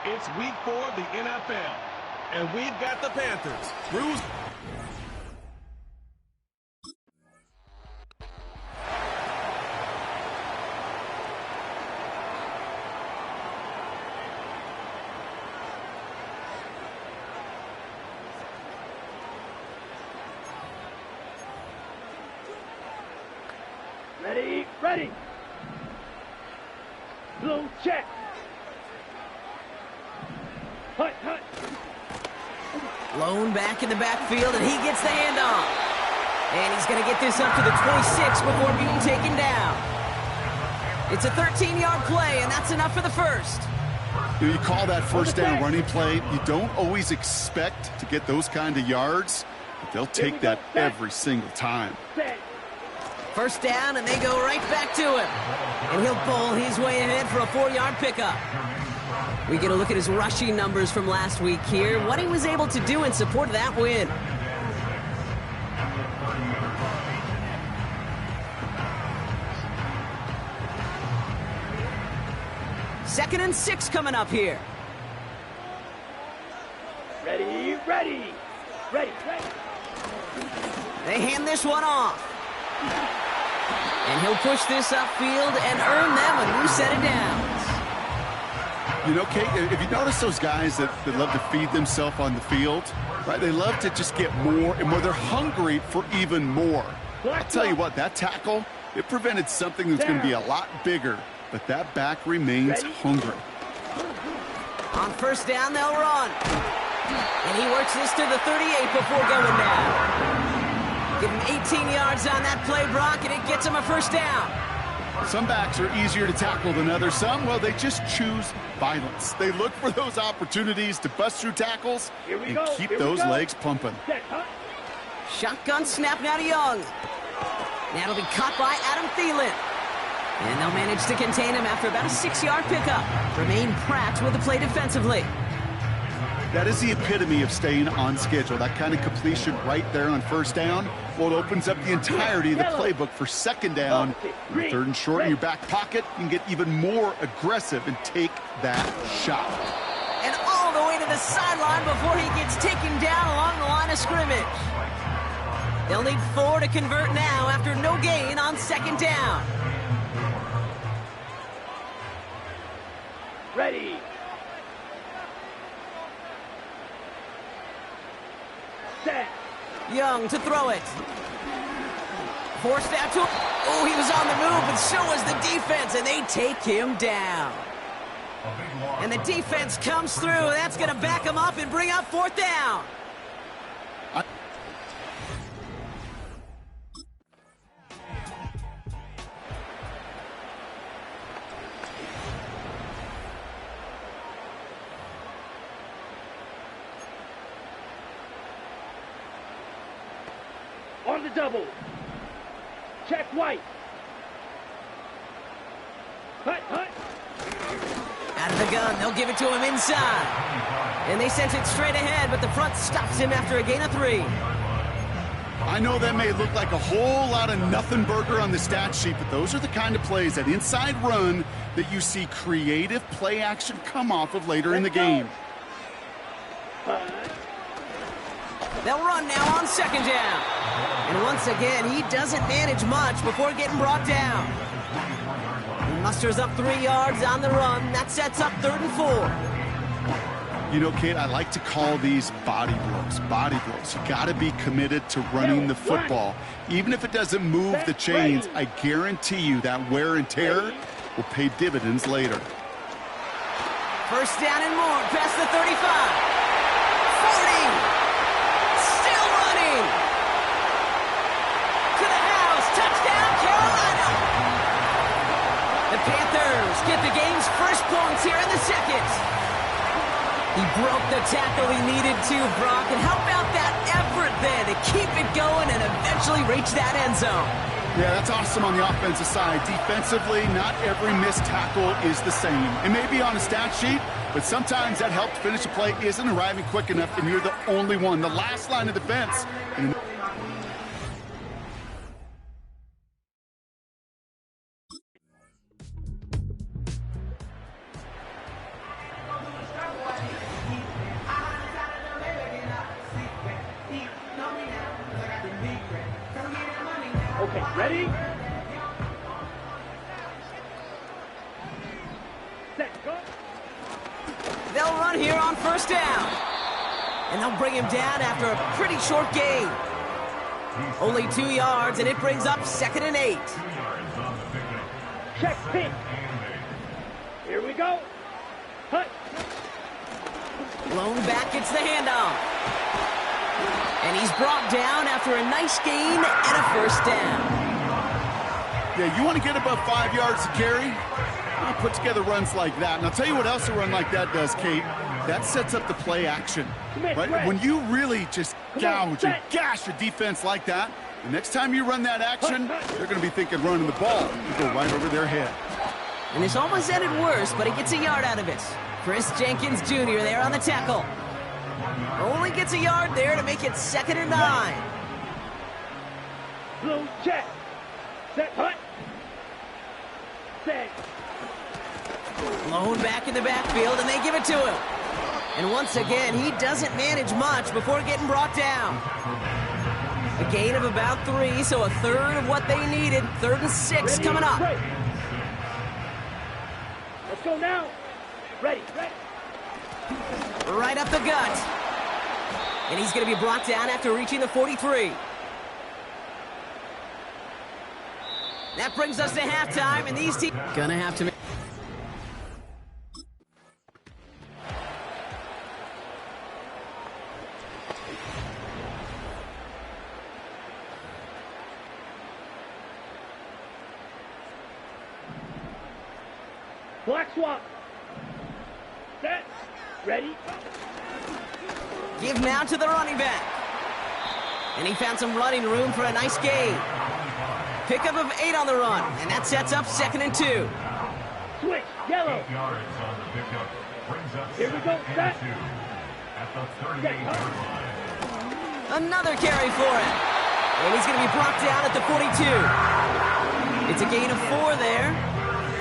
It's week 4 of the NFL, and we've got the Panthers. Bruce. Ready. Blue check. Hut. Blown back in the backfield, and he gets the handoff. And he's going to get this up to the 26 before being taken down. It's a 13-yard play, and that's enough for the first. You call that first down running play. You don't always expect to get those kind of yards, but they'll take that every single time. First down, and they go right back to him. And he'll bowl his way ahead for a 4-yard pickup. We get a look at his rushing numbers from last week here, what he was able to do in support of that win. Second and 6 coming up here. Ready. They hand this one off. And he'll push this upfield and earn them a new set of downs. You know, Kate, if you notice those guys that love to feed themselves on the field, right? They love to just get more and more. They're hungry for even more. I'll tell you what, that tackle, it prevented something that's going to be a lot bigger, but that back remains hungry. On first down, they'll run. And he works this to the 38 before going down. Give him 18 yards on that play, Brock, and it gets him a first down. Some backs are easier to tackle than others. Some, well, they just choose violence. They look for those opportunities to bust through tackles and keep those legs pumping. Shotgun snap now to Young. That'll be caught by Adam Thielen. And they'll manage to contain him after about a 6-yard pickup. Remain Pratt with the play defensively. That is the epitome of staying on schedule. That kind of completion right there on first down. Well, it opens up the entirety of the playbook for second down. Third and short in your back pocket, you can get even more aggressive and take that shot. And all the way to the sideline before he gets taken down along the line of scrimmage. They'll need 4 to convert now after no gain on second down. Ready. Young to throw it. Forced out to him. Oh, he was on the move, but so was the defense, and they take him down. And the defense comes through. That's going to back him up and bring up fourth down. On the double. Check White. Hut. Out of the gun, they'll give it to him inside. And they sent it straight ahead, but the front stops him after a gain of 3. I know that may look like a whole lot of nothing burger on the stat sheet, but those are the kind of plays, that inside run, that you see creative play action come off of later in the game. They'll run now on second down. And once again, he doesn't manage much before getting brought down. He musters up 3 yards on the run. That sets up 3rd and 4. You know, Kate, I like to call these body blows. Body blows. You got to be committed to running the football. Even if it doesn't move the chains, I guarantee you that wear and tear will pay dividends later. First down and more, past the 35. 40. Still running. To the house. Touchdown, Carolina. The Panthers get the game's first points here in the second. He broke the tackle he needed to, Brock. And how about that effort then to keep it going and eventually reach that end zone? Yeah, that's awesome on the offensive side. Defensively, not every missed tackle is the same. It may be on a stat sheet, but sometimes that help to finish a play isn't arriving quick enough, and you're the only one. The last line of defense. Okay, ready? Set, go. They'll run here on first down. And they'll bring him down after a pretty short gain. Only 2 yards, and it brings up 2nd and 8. Check pin. Here we go. Hut. Blown back gets the handoff. And he's brought down after a nice gain and a first down. Yeah, you want to get above 5 yards to carry? You put together runs like that. And I'll tell you what else a run like that does, Kate. That sets up the play action. Right? When you really just gouge and gash your defense like that, the next time you run that action, they're going to be thinking running the ball. You go right over their head. And this almost ended worse, but he gets a yard out of it. Chris Jenkins Jr. there on the tackle. Only gets a yard there to make it 2nd and 9. Blue check. Set, hut. Set. Blown back in the backfield, and they give it to him. And once again, he doesn't manage much before getting brought down. A gain of about 3, so a third of what they needed. 3rd and 6 coming up. Ready. Let's go now. Ready. Right up the gut. And he's going to be brought down after reaching the 43. That brings us to halftime, and these teams gonna have to make... Black swap. Set. Ready. Give now to the running back. And he found some running room for a nice gain. Pickup of 8 on the run, and that sets up 2nd and 2. Switch. Yellow. Here we go. Set. Another carry for him. And he's going to be brought down at the 42. It's a gain of 4 there.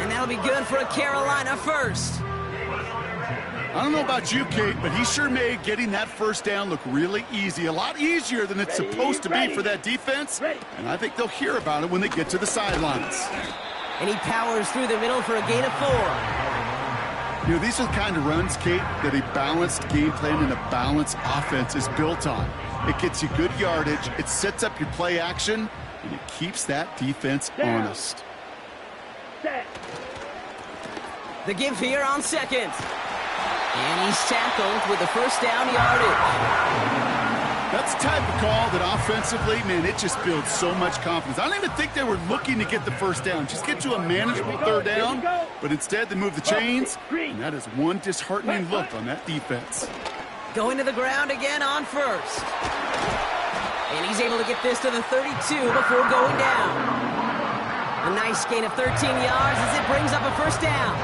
And that'll be good for a Carolina first. I don't know about you, Kate, but he sure made getting that first down look really easy. A lot easier than it's supposed to be for that defense. And I think they'll hear about it when they get to the sidelines. And he powers through the middle for a gain of 4. You know, these are the kind of runs, Kate, that a balanced game plan and a balanced offense is built on. It gets you good yardage, it sets up your play action, and it keeps that defense honest. Set. The give here on 2nd. And he's tackled with the first down yardage. That's the type of call that offensively, man, it just builds so much confidence. I don't even think they were looking to get the first down. Just get to a manageable 3rd down, but instead they move the chains, and that is one disheartening look on that defense. Going to the ground again on 1st. And he's able to get this to the 32 before going down. A nice gain of 13 yards as it brings up a first down.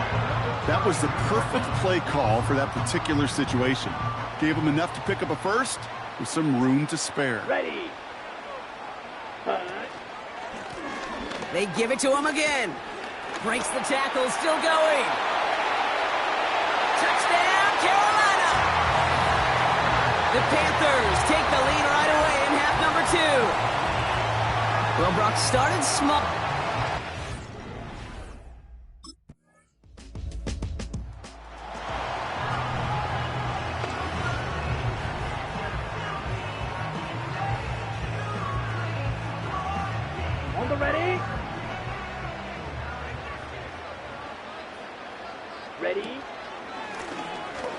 That was the perfect play call for that particular situation. Gave him enough to pick up a first with some room to spare. Ready. They give it to him again. Breaks the tackle, still going. Touchdown, Carolina! The Panthers take the lead right away in half number 2. Well, Brock started small.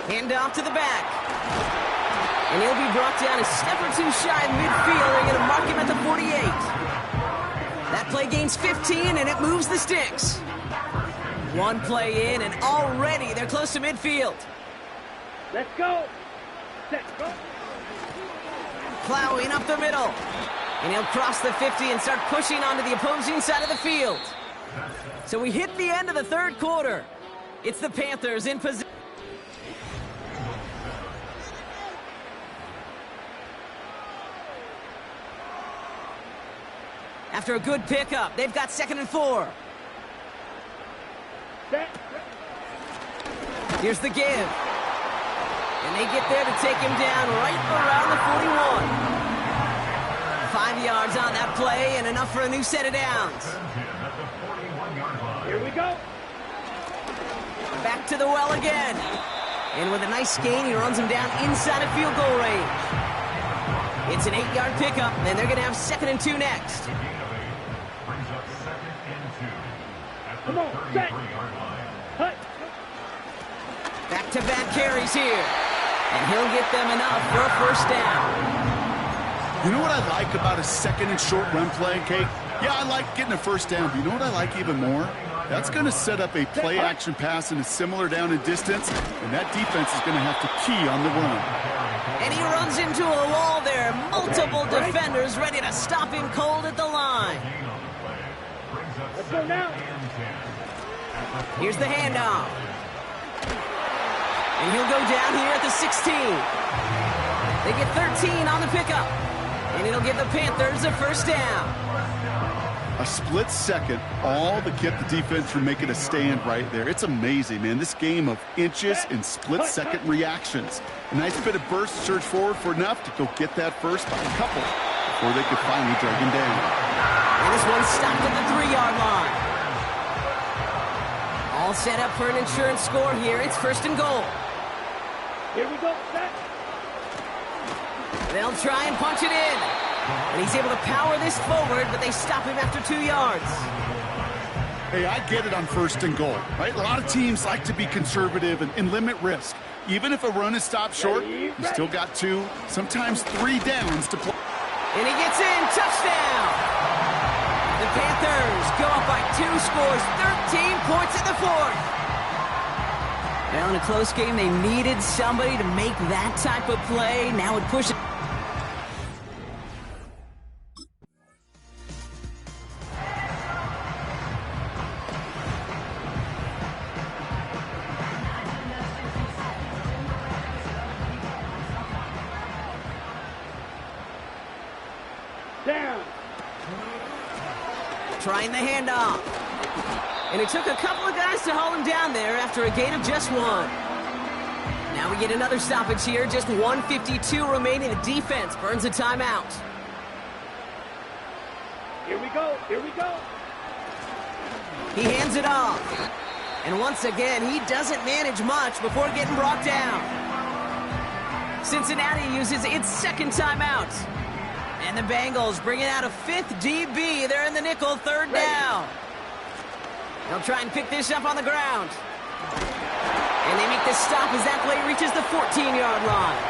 Handoff to the back. And he'll be brought down a step or 2 shy of midfield. They're going to mark him at the 48. That play gains 15, and it moves the sticks. 1 play in, and already they're close to midfield. Let's go. Set, go. Plowing up the middle. And he'll cross the 50 and start pushing onto the opposing side of the field. So we hit the end of the 3rd quarter. It's the Panthers in position. After a good pickup, they've got 2nd and 4. Set. Here's the give. And they get there to take him down right around the 41. 5 yards on that play and enough for a new set of downs. Here we go. Back to the well again. And with a nice gain, he runs him down inside of field goal range. It's an 8-yard pickup, and they're going to have 2nd and 2 next. Come on, set. Cut. Back-to-back carries here. And he'll get them enough for a first down. You know what I like about a 2nd and short run play, Kate? Yeah, I like getting a first down, but you know what I like even more? That's going to set up a play-action pass in a similar down and distance, and that defense is going to have to key on the run. And he runs into a wall there. Multiple defenders ready to stop him cold at the line. Let's go now. Here's the handoff. And he'll go down here at the 16. They get 13 on the pickup. And it'll give the Panthers a first down. A split second, all to get the defense from making a stand right there. It's amazing, man. This game of inches and split-second reactions. A nice bit of burst, surge forward for enough to go get that first by a couple before they could finally drag him down. And this one stopped at the 3-yard line. All set up for an insurance score here. It's 1st and goal. Here we go, set. They'll try and punch it in. And he's able to power this forward, but they stop him after 2 yards. Hey, I get it on 1st and goal, right? A lot of teams like to be conservative and limit risk. Even if a run is stopped short, you still got 2, sometimes 3 downs to play. And he gets in, touchdown! The Panthers go up by 2 scores, 13 points in the 4th. Well, in a close game, they needed somebody to make that type of play. Now it pushes. Down. Trying the handoff. And it took a couple of guys to haul him down there after a gain of just 1. Now we get another stoppage here. Just 1:52 remaining. The defense burns a timeout. Here we go. Here we go. He hands it off. And once again, he doesn't manage much before getting brought down. Cincinnati uses its 2nd timeout. And the Bengals bringing out a 5th DB. They're in the nickel, 3rd down. They'll try and pick this up on the ground. And they make the stop as that play reaches the 14-yard line.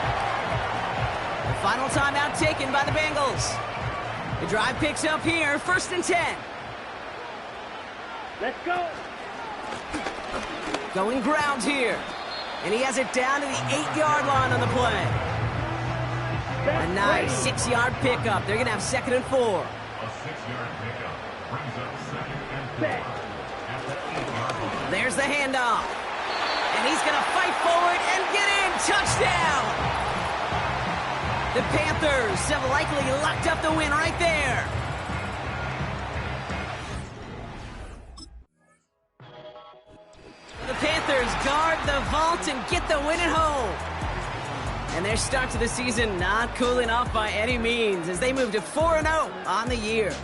The final timeout taken by the Bengals. The drive picks up here, 1st and 10. Let's go. Going ground here. And he has it down to the 8-yard line on the play. A nice 6-yard pickup. They're going to have 2nd and 4. A 6-yard pickup brings up 2nd and 4. There's the handoff. And he's going to fight forward and get in. Touchdown! The Panthers have likely locked up the win right there. The Panthers guard the vault and get the win at home. And their start to the season not cooling off by any means as they move to 4-0 on the year.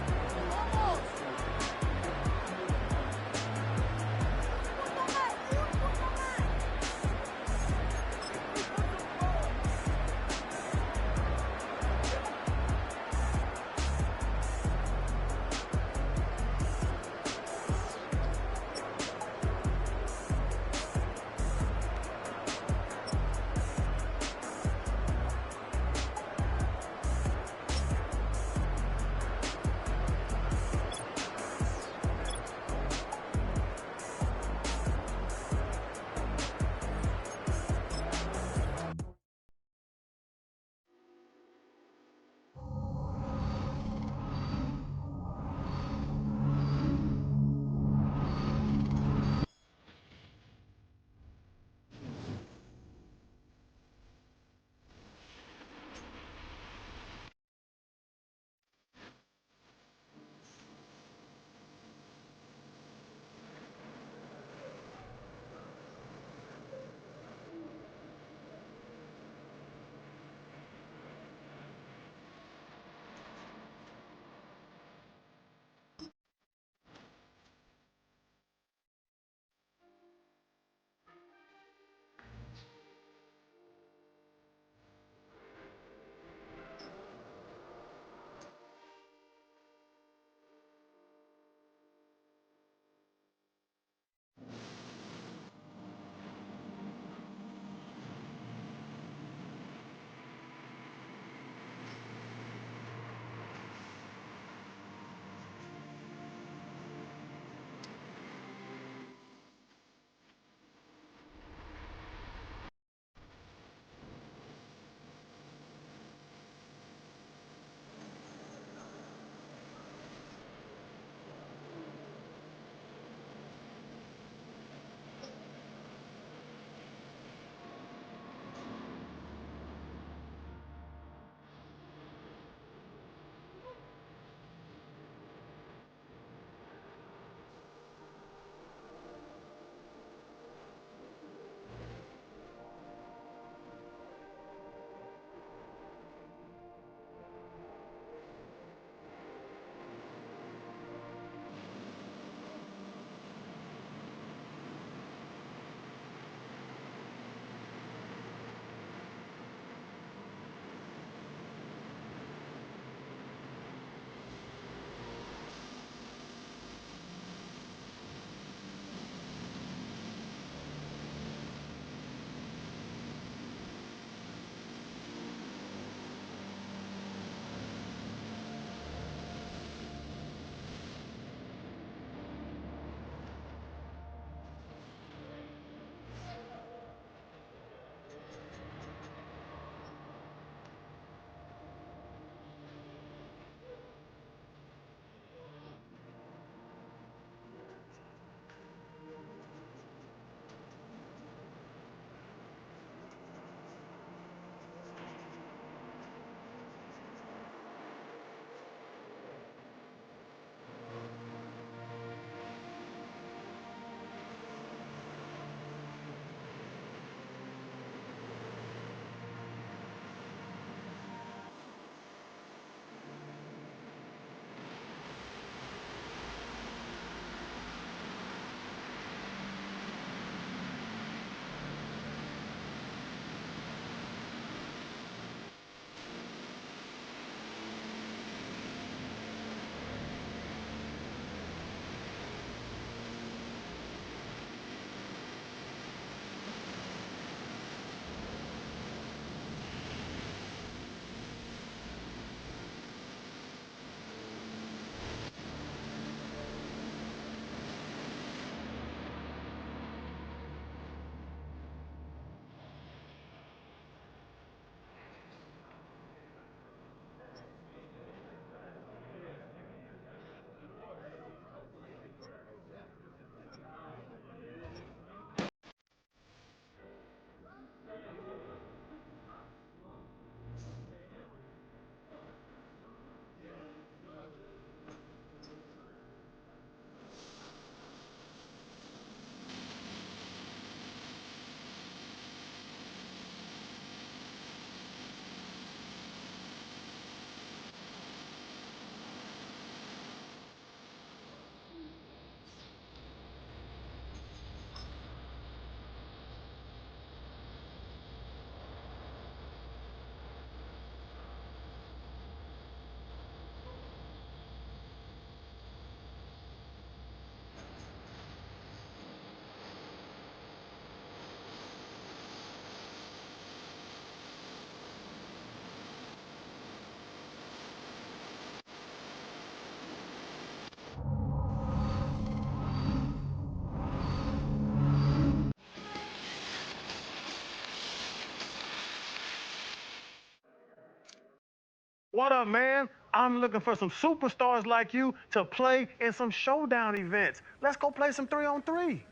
What up, man? I'm looking for some superstars like you to play in some showdown events. Let's go play some 3-on-3. Do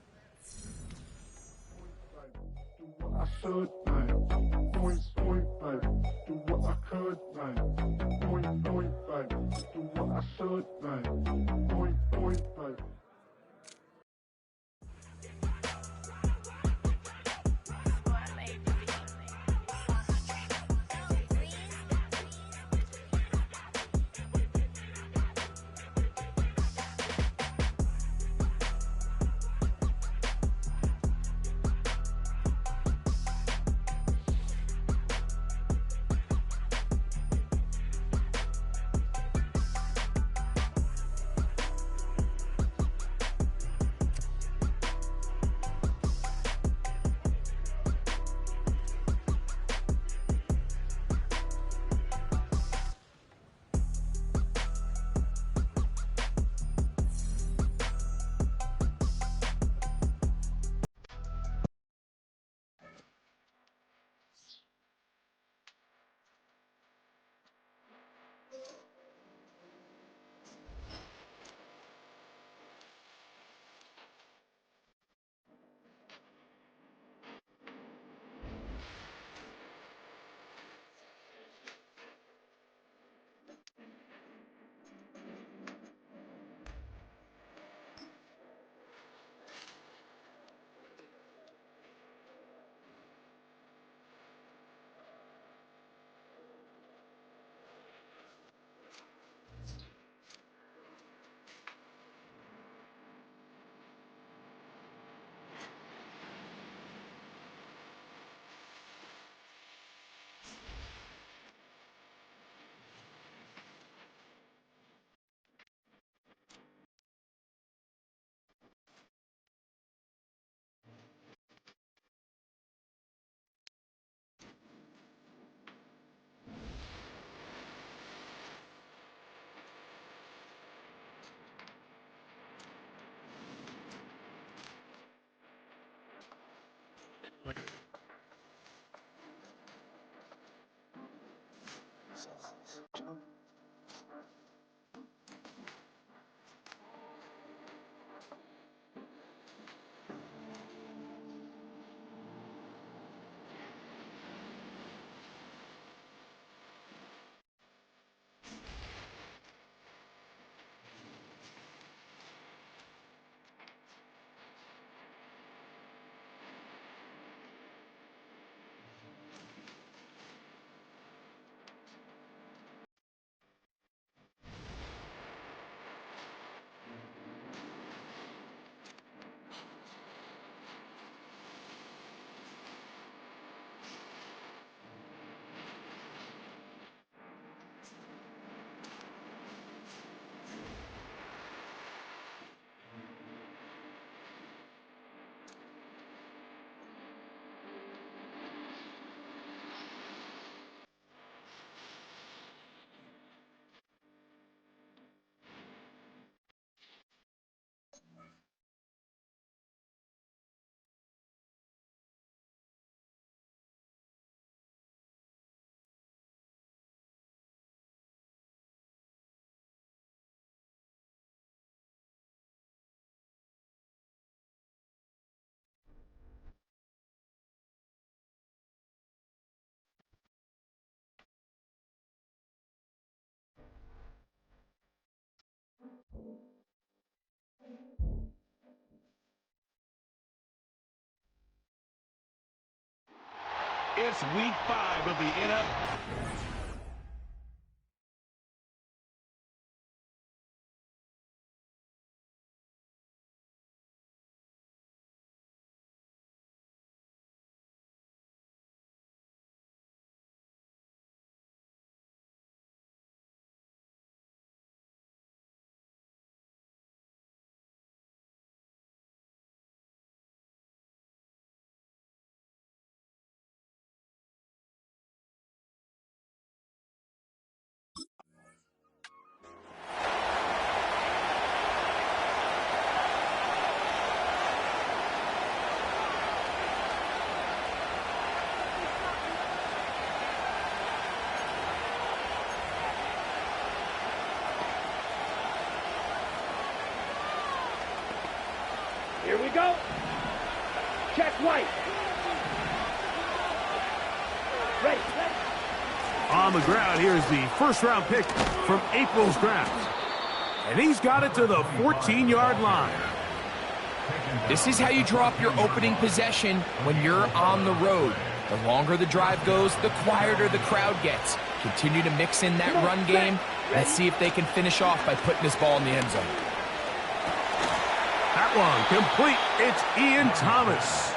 what I should, like. Point, like. Do what I could, like. Point, like. Do what I should, like. Point, like. It's week 5 of the NFL. go. Check white. Ready. On the ground, here's the first-round pick from April's draft. And he's got it to the 14-yard line. This is how you draw up your opening possession when you're on the road. The longer the drive goes, the quieter the crowd gets. Continue to mix in that run game. Let's see if they can finish off by putting this ball in the end zone. That one complete. It's Ian Thomas.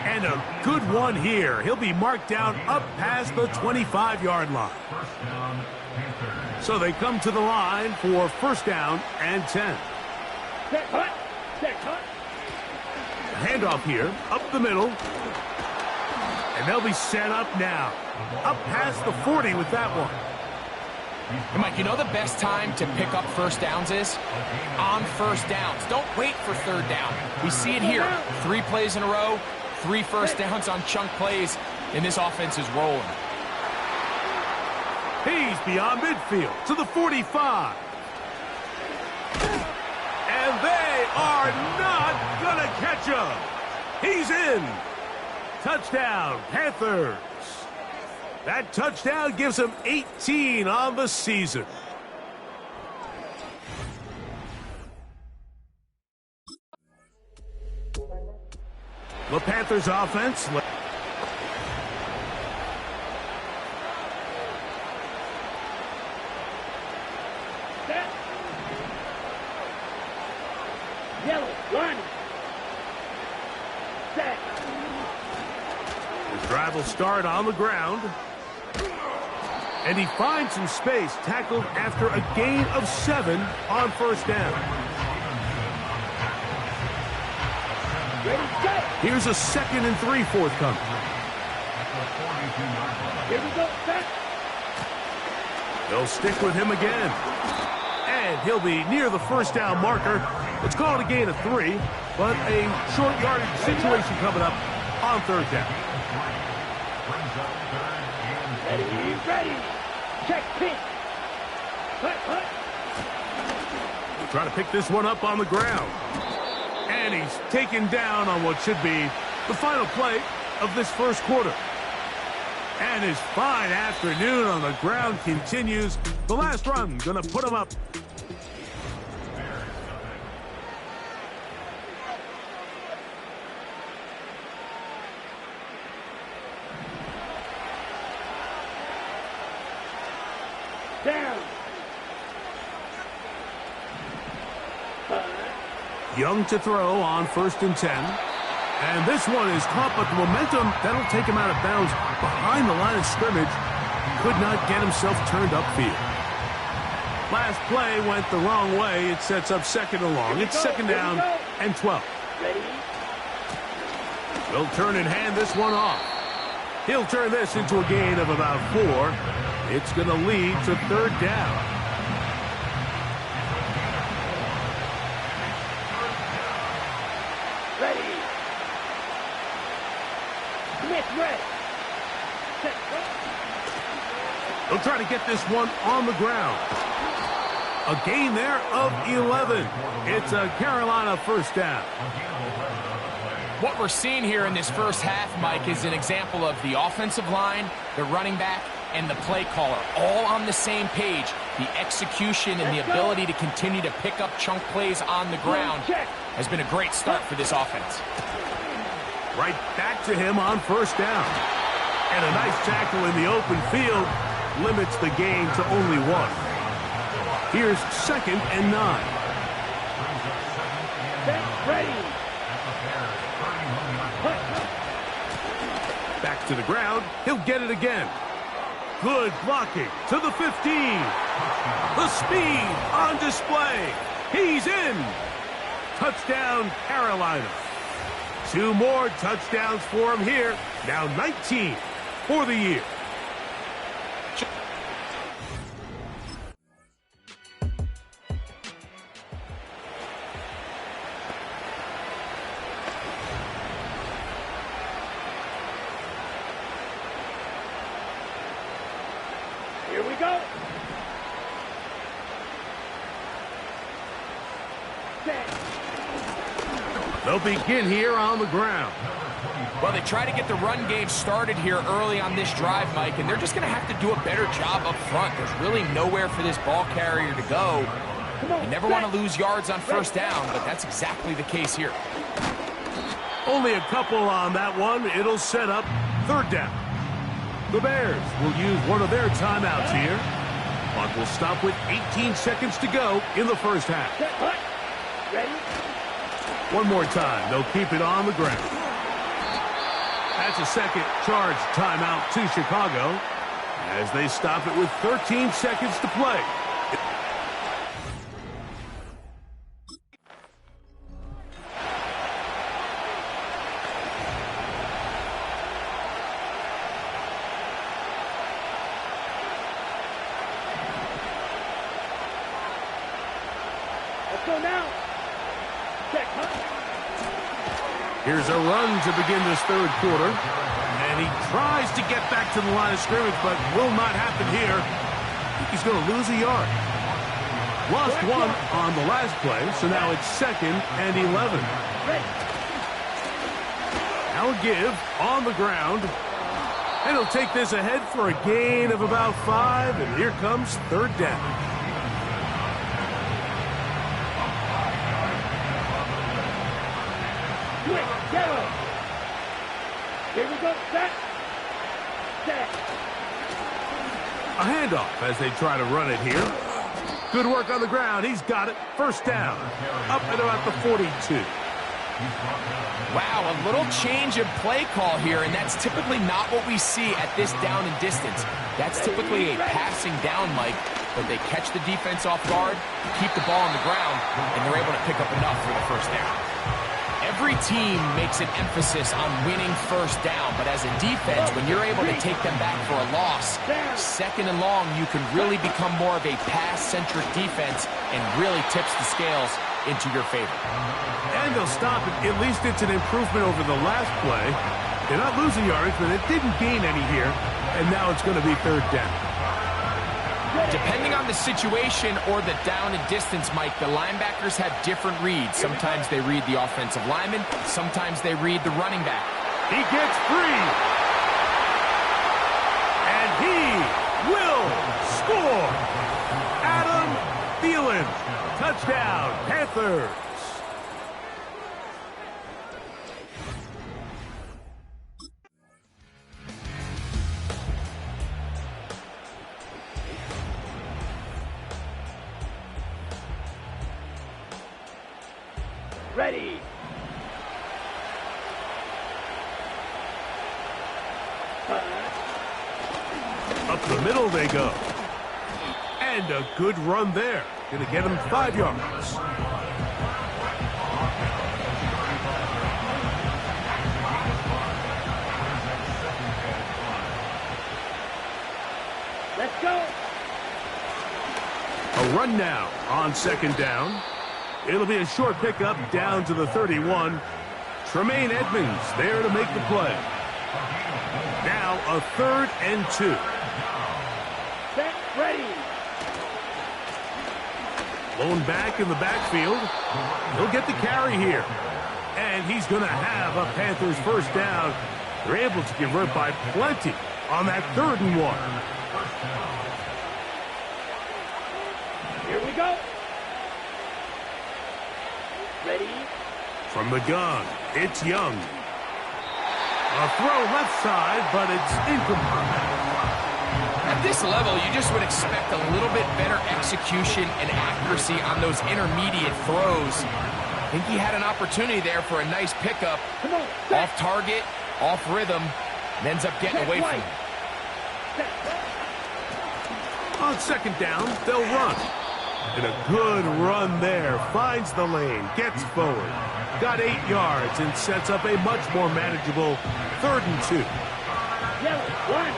And a good one here. He'll be marked down up past the 25-yard line. So they come to the line for first down and 10. Handoff here, up the middle. And they'll be set up now. Up past the 40 with that one. Hey, Mike, you know the best time to pick up first downs is? On first downs. Don't wait for third down. We see it here. 3 plays in a row, 3 first downs on chunk plays, and this offense is rolling. He's beyond midfield to the 45. And they are not going to catch him. He's in. Touchdown, Panthers. That touchdown gives him 18 on the season. The Panthers offense. Set. Yellow, line. Set. The drive will start on the ground. And he finds some space, tackled after a gain of 7 on first down. Ready, set. Here's a 2nd and 3 forthcoming. Here we go, set. They'll stick with him again. And he'll be near the first down marker. Let's call it a gain of 3, but a short yardage situation coming up on third down. Ready. Check pitch. Hut. Trying to pick this one up on the ground. And he's taken down on what should be the final play of this first quarter. And his fine afternoon on the ground continues. The last run going to put him up. Down. Young to throw on 1st and 10. And this one is caught, but the momentum, that'll take him out of bounds behind the line of scrimmage. Could not get himself turned upfield. Last play went the wrong way. It sets up 2nd and long. It's 2nd down and 12. Ready. Will turn and hand this one off. He'll turn this into a gain of about 4. It's going to lead to 3rd down. Ready. Smith, red. Set. They'll try to get this one on the ground. A gain there of 11. It's a Carolina first down. What we're seeing here in this first half, Mike, is an example of the offensive line, the running back, and the play caller all on the same page. The execution and the ability to continue to pick up chunk plays on the ground has been a great start for this offense. Right back to him on first down. And a nice tackle in the open field limits the gain to only 1. Here's 2nd and 9. Ready. Back to the ground. He'll get it again. Good blocking to the 15. The speed on display. He's in. Touchdown, Carolina. 2 more touchdowns for him here. Now 19 for the year. Here we go. Set. They'll begin here on the ground. Well, they try to get the run game started here early on this drive, Mike, and they're just going to have to do a better job up front. There's really nowhere for this ball carrier to go. You never want to lose yards on first down, but that's exactly the case here. Only a couple on that one. It'll set up third down. The Bears will use one of their timeouts here. Clock will stop with 18 seconds to go in the first half. Ready? One more time. They'll keep it on the ground. That's a second charge timeout to Chicago as they stop it with 13 seconds to play. Let's go now. Check, Here's a run to begin this third quarter. And he tries to get back to the line of scrimmage, but will not happen here. I think he's going to lose a yard. Lost one on the last play, so now it's 2nd and 11. Now a give on the ground. And he'll take this ahead for a gain of about 5, and here comes third down. Yellow. Here we go. Set. Set. A handoff as they try to run it here. Good work on the ground. He's got it. First down. Up at about the 42. Wow, a little change of play call here, and that's typically not what we see at this down and distance. That's typically a passing down, Mike, but they catch the defense off guard, keep the ball on the ground, and they're able to pick up enough for the first down. Every team makes an emphasis on winning first down, but as a defense, when you're able to take them back for a loss, 2nd and long, you can really become more of a pass-centric defense and really tips the scales into your favor. And they'll stop it. At least it's an improvement over the last play. They're not losing yards, but it didn't gain any here, and now it's going to be third down. Depending on the situation or the down and distance, Mike, the linebackers have different reads. Sometimes they read the offensive lineman. Sometimes they read the running back. He gets free. And he will score. Adam Thielen. Touchdown, Panthers. Ready. Up the middle they go. And a good run there. Going to get him 5 yards. Let's go. A run now on 2nd down. It'll be a short pickup down to the 31. Tremaine Edmonds there to make the play. Now a 3rd and 2. Set. Ready. Blown back in the backfield. He'll get the carry here. And he's going to have a Panthers first down. They're able to convert by plenty on that 3rd and 1. Here we go. Ready. From the gun, it's Young. A throw left side, but it's incomplete. At this level, you just would expect a little bit better execution and accuracy on those intermediate throws. I think he had an opportunity there for a nice pickup. Come on. Off target, off rhythm, and ends up getting away from him. On 2nd down, they'll run. And a good run there. Finds the lane, gets forward. Got 8 yards and sets up a much more manageable 3rd and 2. Yellow. One.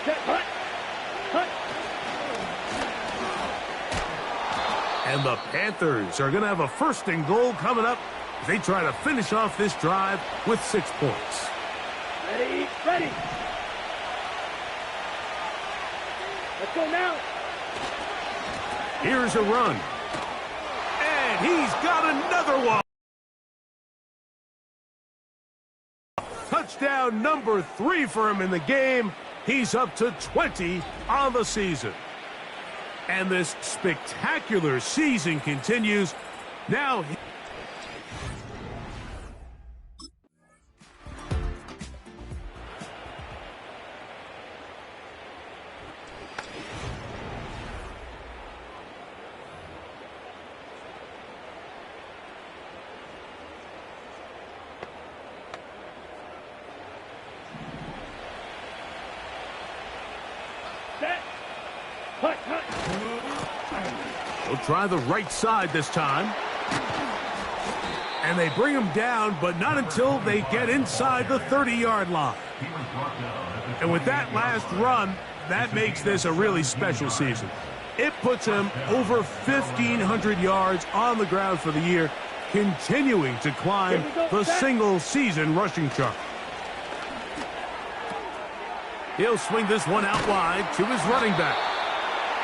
Set. Hut. Hut. And the Panthers are going to have a 1st and goal coming up as they try to finish off this drive with 6 points. Ready. Ready. Let's go now. Here's a run. And he's got another one. Touchdown number 3 for him in the game. He's up to 20 on the season. And this spectacular season continues. Now... Set. Hut, hut. He'll try the right side this time. And they bring him down, but not until they get inside the 30-yard line. And with that last run, that makes this a really special season. It puts him over 1,500 yards on the ground for the year, continuing to climb the single-season rushing chart. He'll swing this one out wide to his running back.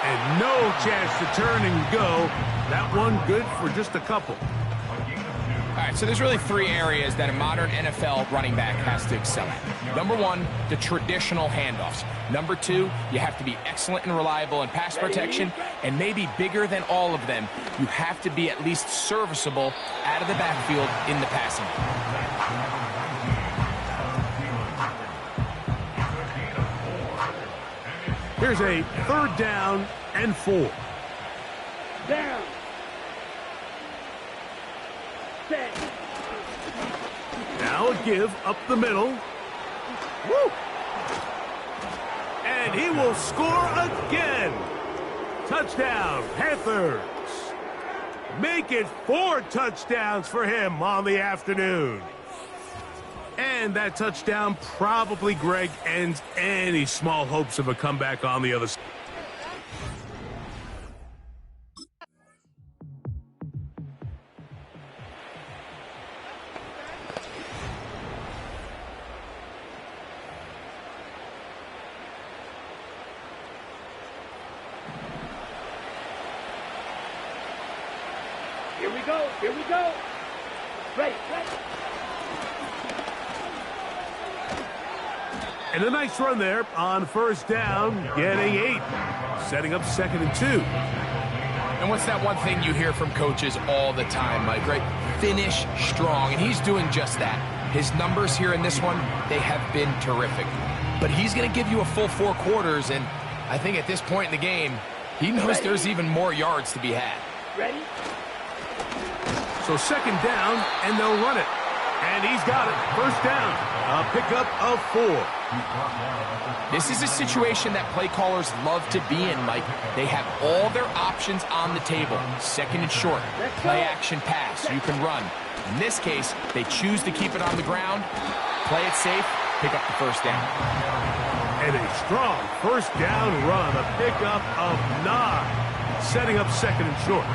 And no chance to turn and go. That one good for just a couple. All right, so there's really 3 areas that a modern NFL running back has to excel at. Number 1, the traditional handoffs. Number 2, you have to be excellent and reliable in pass protection. And maybe bigger than all of them, you have to be at least serviceable out of the backfield in the passing game. Here's a 3rd down and 4. Down. Set. Now a give up the middle. Woo! And he will score again. Touchdown, Panthers. Make it 4 touchdowns for him on the afternoon. And that touchdown probably, Greg, ends any small hopes of a comeback on the other side. Here we go. Here we go. Ready, ready. And a nice run there on 1st down, getting 8. Setting up 2nd and 2. And what's that one thing you hear from coaches all the time, Mike, right? Finish strong, and he's doing just that. His numbers here in this one, they have been terrific. But he's going to give you a full 4 quarters, and I think at this point in the game, he knows there's even more yards to be had. Ready? So 2nd down, and they'll run it. And he's got it. 1st down. A pickup of 4. This is a situation that play callers love to be in, Mike. They have all their options on the table. 2nd and short, play action pass, you can run. In this case, they choose to keep it on the ground, play it safe, pick up the 1st down. And a strong 1st down run, a pickup of 9. Setting up 2nd and short.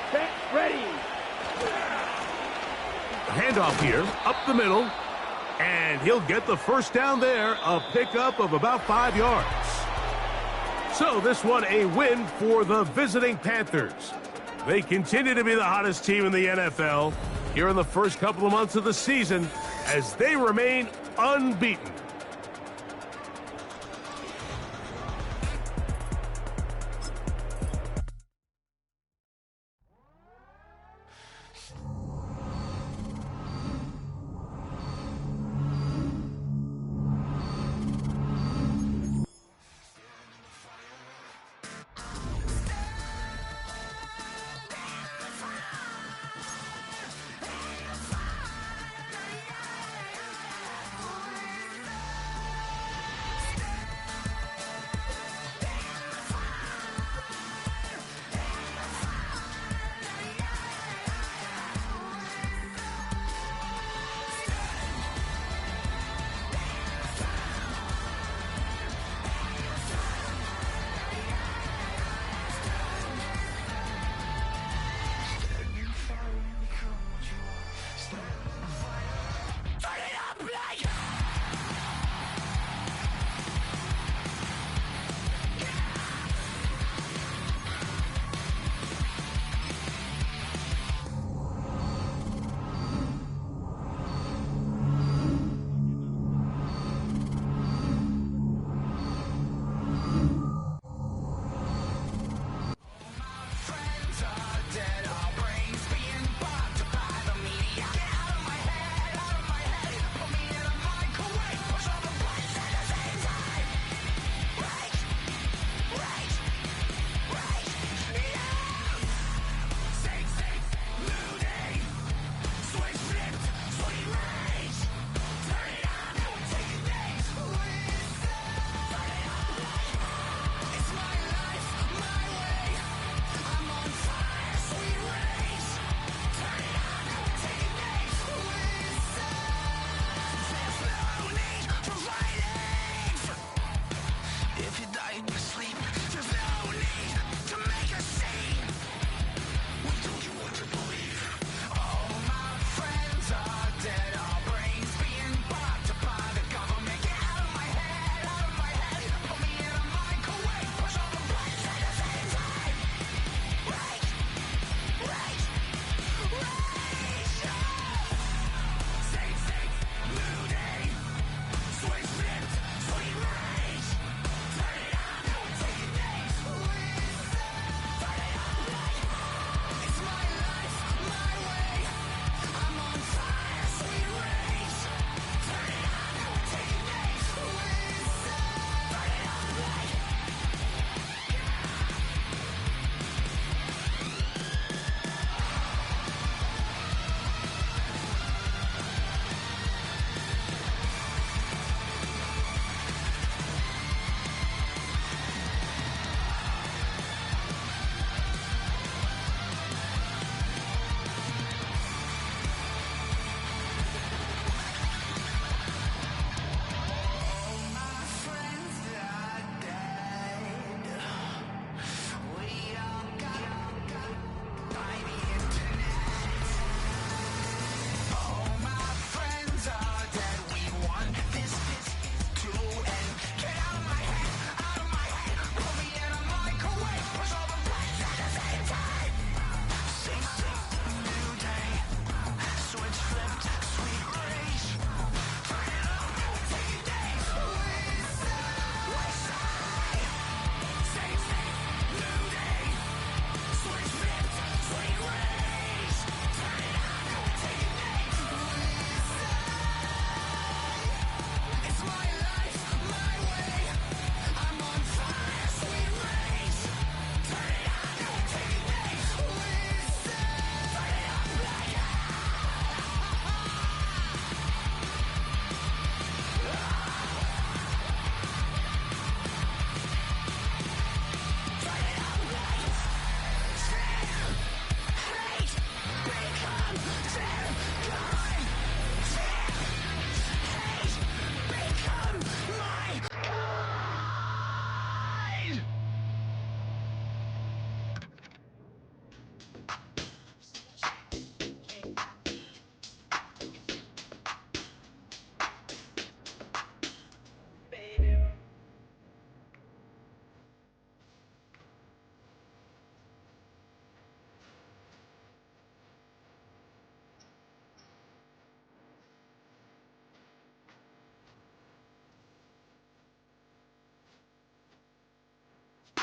Set, ready. Handoff here, up the middle, and he'll get the 1st down there, a pickup of about 5 yards. So this one a win for the visiting Panthers. They continue to be the hottest team in the NFL here in the first couple of months of the season as they remain unbeaten.